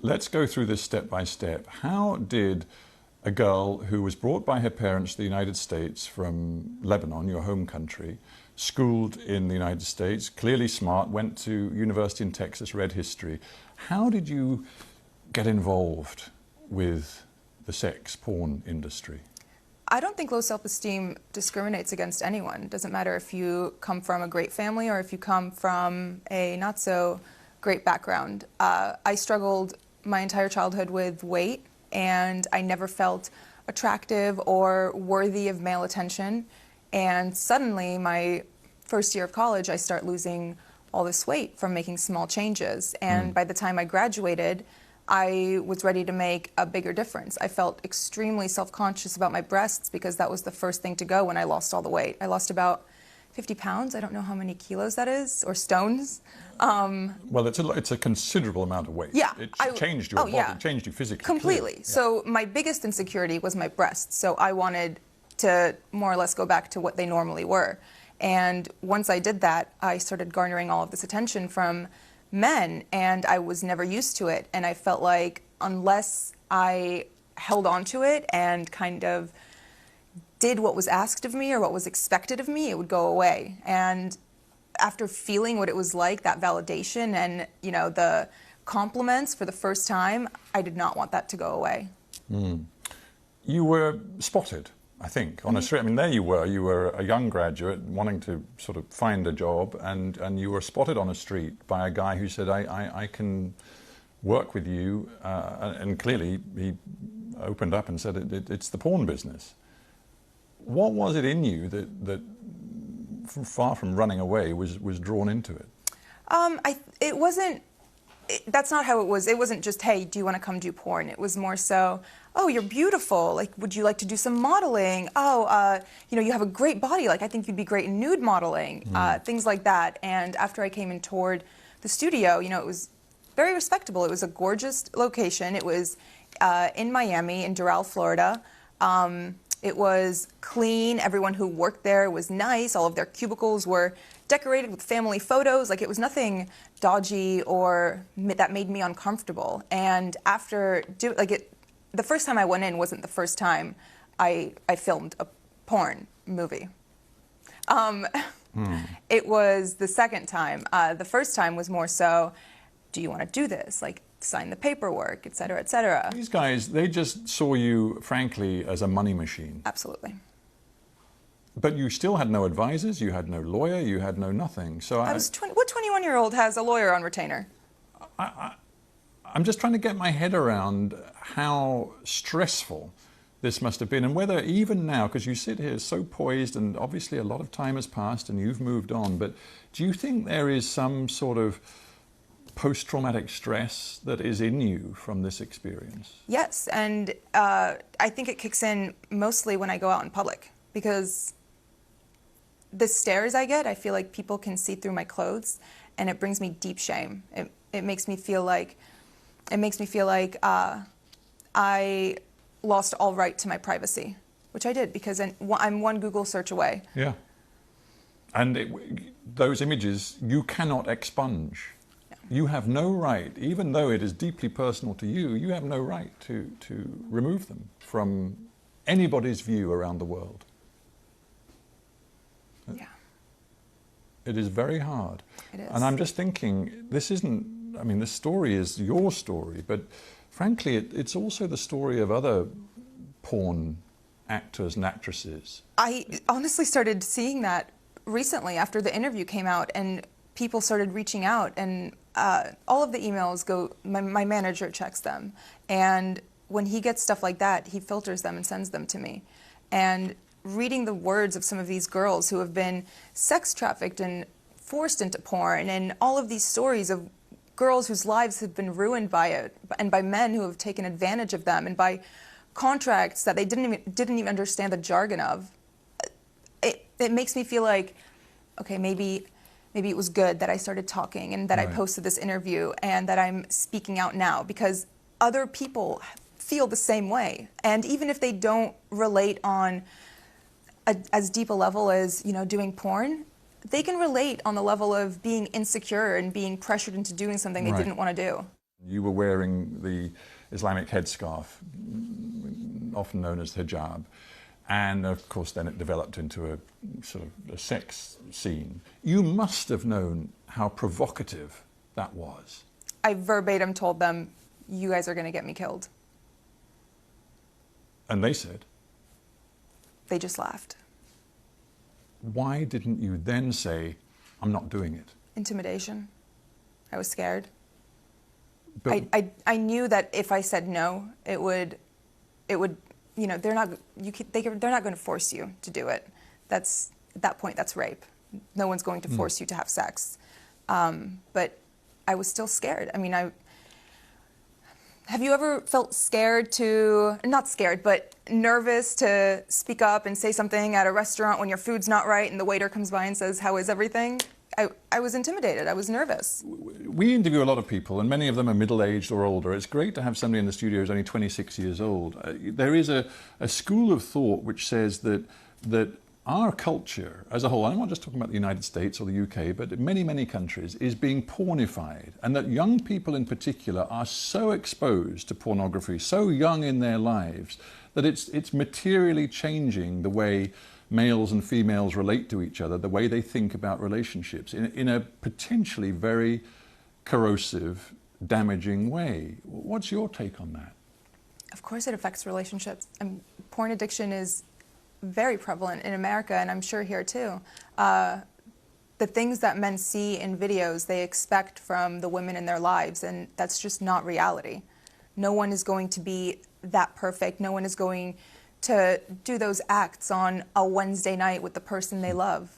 let's go through this step by step. How did a girl who was brought by her parents to the United States from Lebanon, your home country, schooled in the United States, clearly smart, went to university in Texas, read history. How did you get involved with the sex porn industry? I don't think low self-esteem discriminates against anyone. It doesn't matter if you come from a great family or if you come from a not so great background. I struggled my entire childhood with weight, and I never felt attractive or worthy of male attention. And suddenly, my first year of college, I start losing all this weight from making small changes. And by the time I graduated, I was ready to make a bigger difference. I felt extremely self-conscious about my breasts because that was the first thing to go when I lost all the weight. I lost about 50 pounds. I don't know how many kilos that is, or stones. Well, it's a considerable amount of weight. Yeah. It changed your body, it changed you physically. Completely. Yeah. So my biggest insecurity was my breasts. So I wanted to more or less go back to what they normally were. And once I did that, I started garnering all of this attention from men, and I was never used to it. And I felt like unless I held on to it and kind of did what was asked of me or what was expected of me, it would go away. And after feeling what it was like, that validation and, you know, the compliments for the first time, I did not want that to go away. You were spotted, I think, on a street. I mean, there you were a young graduate wanting to sort of find a job, and you were spotted on a street by a guy who said, I can work with you, and clearly he opened up and said, it's the porn business. What was it in you that far from running away, was drawn into it? It wasn't, that's not how it was. It wasn't just, hey, do you want to come do porn? It was more so, oh, you're beautiful. Like, would you like to do some modeling? Oh, you know, you have a great body. Like, I think you'd be great in nude modeling. Things like that. And after I came and toured the studio, you know, it was very respectable. It was a gorgeous location. It was in Miami, in Doral, Florida. It was clean. Everyone who worked there was nice. All of their cubicles were decorated with family photos. Like, it was nothing dodgy or that made me uncomfortable. And after the first time I went in wasn't the first time I filmed a porn movie. It was the second time. The first time was more so, do you want to do this? Like, sign the paperwork, et cetera, et cetera. These guys, they just saw you, frankly, as a money machine. Absolutely. But you still had no advisors, you had no lawyer, you had no nothing. So what 21-year-old has a lawyer on retainer? I'm just trying to get my head around how stressful this must have been, and whether even now, because you sit here so poised, and obviously a lot of time has passed and you've moved on, but do you think there is some sort of post-traumatic stress that is in you from this experience? Yes, and I think it kicks in mostly when I go out in public, because the stares I get, I feel like people can see through my clothes, and it brings me deep shame. It makes me feel like I lost all right to my privacy, which I did, because I'm one Google search away. Yeah, and those images you cannot expunge. You have no right, even though it is deeply personal to you, you have no right to remove them from anybody's view around the world. Yeah. It is very hard. It is. And I'm just thinking, this isn't, I mean, this story is your story, but frankly, it's also the story of other porn actors and actresses. I honestly started seeing that recently after the interview came out, and people started reaching out, and all of the emails go, my manager checks them, and when he gets stuff like that, he filters them and sends them to me. And reading the words of some of these girls who have been sex trafficked and forced into porn, and all of these stories of girls whose lives have been ruined by it, and by men who have taken advantage of them, and by contracts that they didn't even understand the jargon of, it makes me feel like, okay, maybe it was good that I started talking, and that I posted this interview, and that I'm speaking out now, because other people feel the same way. And even if they don't relate on as deep a level as, you know, doing porn, they can relate on the level of being insecure and being pressured into doing something they didn't want to do. You were wearing the Islamic headscarf, often known as hijab, and of course then it developed into a sort of a sex scene. You must have known how provocative that was. I verbatim told them, "You guys are going to get me killed." And they said? They just laughed. Why didn't you then say, "I'm not doing it"? Intimidation. I was scared. But I knew that if I said no, it would, you know, they're not going to force you to do it. At that point, that's rape. No one's going to force you to have sex. But I was still scared. I mean, have you ever felt scared not scared, but nervous to speak up and say something at a restaurant when your food's not right and the waiter comes by and says, "How is everything?" I was intimidated. I was nervous. we interview a lot of people, and many of them are middle-aged or older. It's great to have somebody in the studio who's only 26 years old. There is a school of thought which says that our culture as a whole, I'm not just talking about the United States or the UK, but many, many countries, is being pornified, and that young people in particular are so exposed to pornography, so young in their lives, that it's materially changing the way males and females relate to each other, the way they think about relationships in a potentially very corrosive, damaging way. What's your take on that? Of course it affects relationships. Porn addiction is very prevalent in America, and I'm sure here too. The things that men see in videos, they expect from the women in their lives, and that's just not reality. No one is going to be that perfect. No one is going to do those acts on a Wednesday night with the person they love.